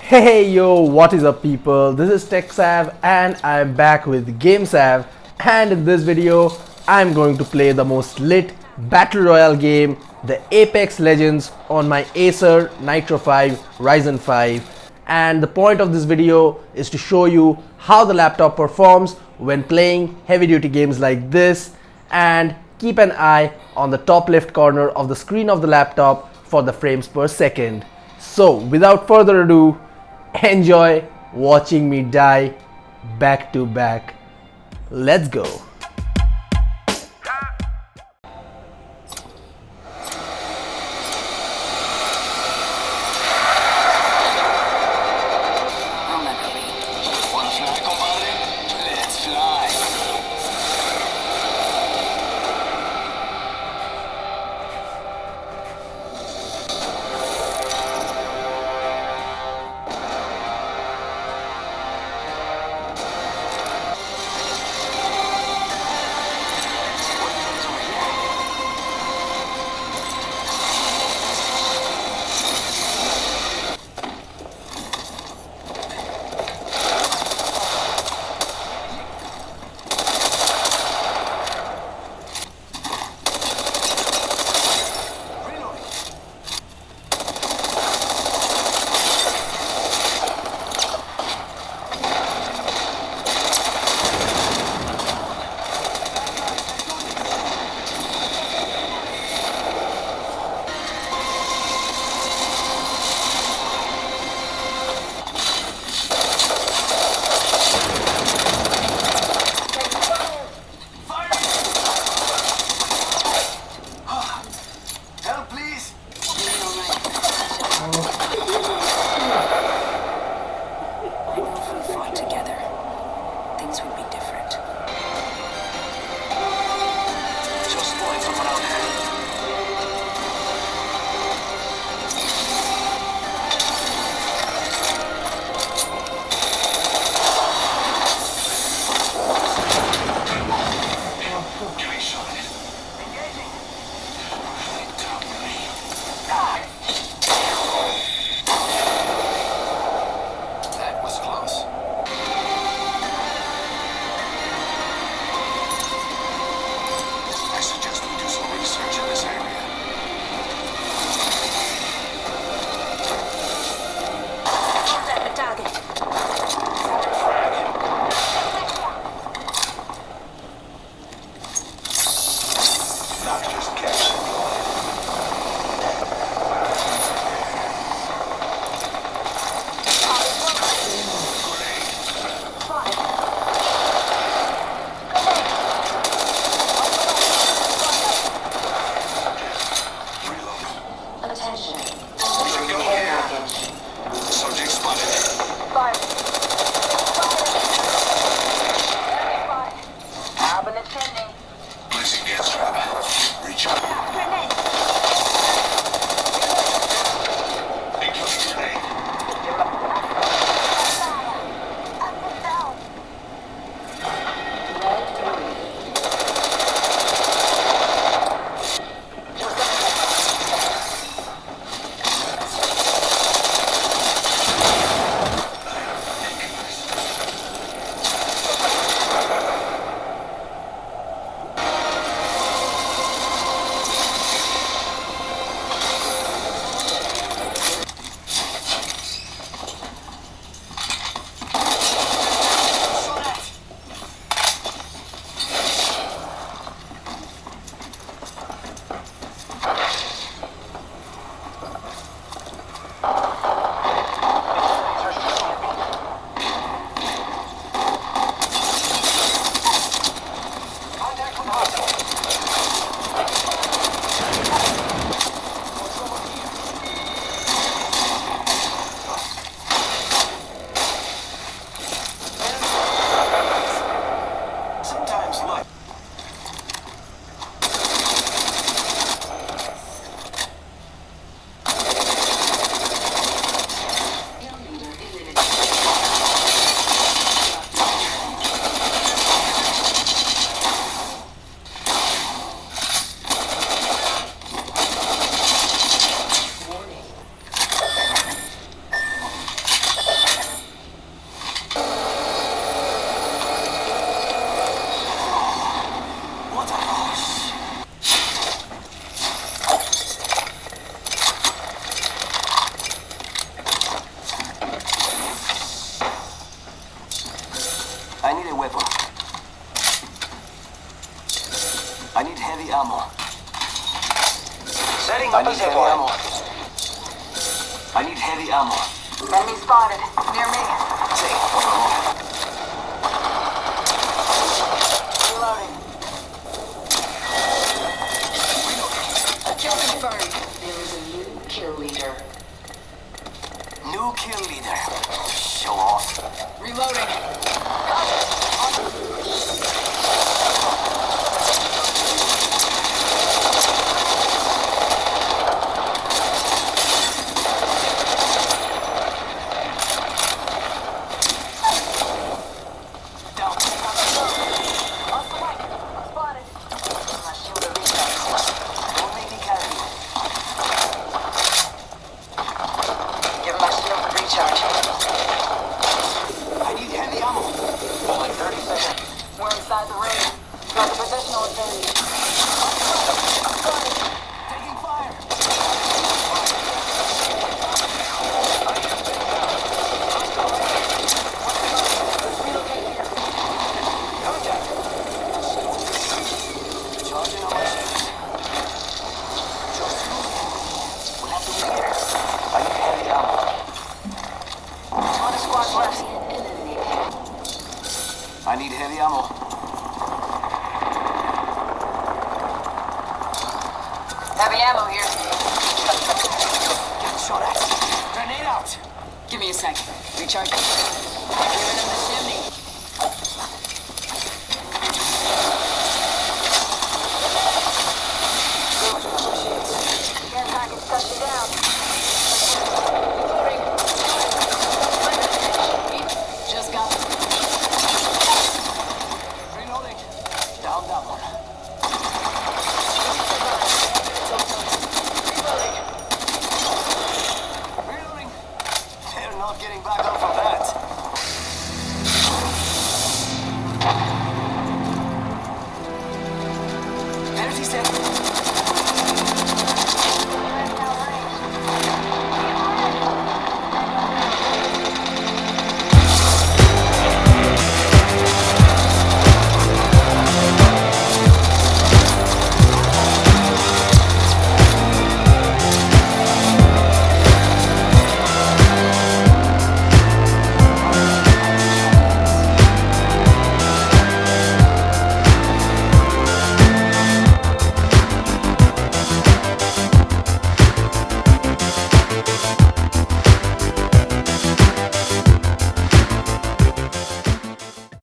Hey yo, what is up people? This is TechSav and I'm back with GameSav, and in this video I'm going to play the most lit Battle Royale game, the Apex Legends, on my Acer Nitro 5 Ryzen 5. And the point of this video is to show you how the laptop performs when playing heavy duty games like this, and keep an eye on the top left corner of the screen of the laptop for the frames per second. So without further ado, enjoy watching me die back to back. Let's go. heavy ammo. Setting I up a need zip heavy line. ammo. I need heavy ammo. Enemy spotted. Near me. Reloading. Kill confirmed. There is a new kill leader. New kill leader. Show off. Reloading. Down. Off the mic. Spotted. My shield to recharge. Don't make me carry you. Give my shield to recharge. I need heavy ammo. Only 30 seconds. We're inside the ring. Got the positional advantage. Taking fire. Charging on my shields. We'll have to wait here. I need heavy ammo. One squad left. I need heavy ammo. Heavy ammo here. Getting shot at. Grenade out. Give me a sec. Recharge. Clear it in the chimney. Care package touching down. Reloading. Just got it. Reloading. Down that one. Reloading. They're not getting back up from that.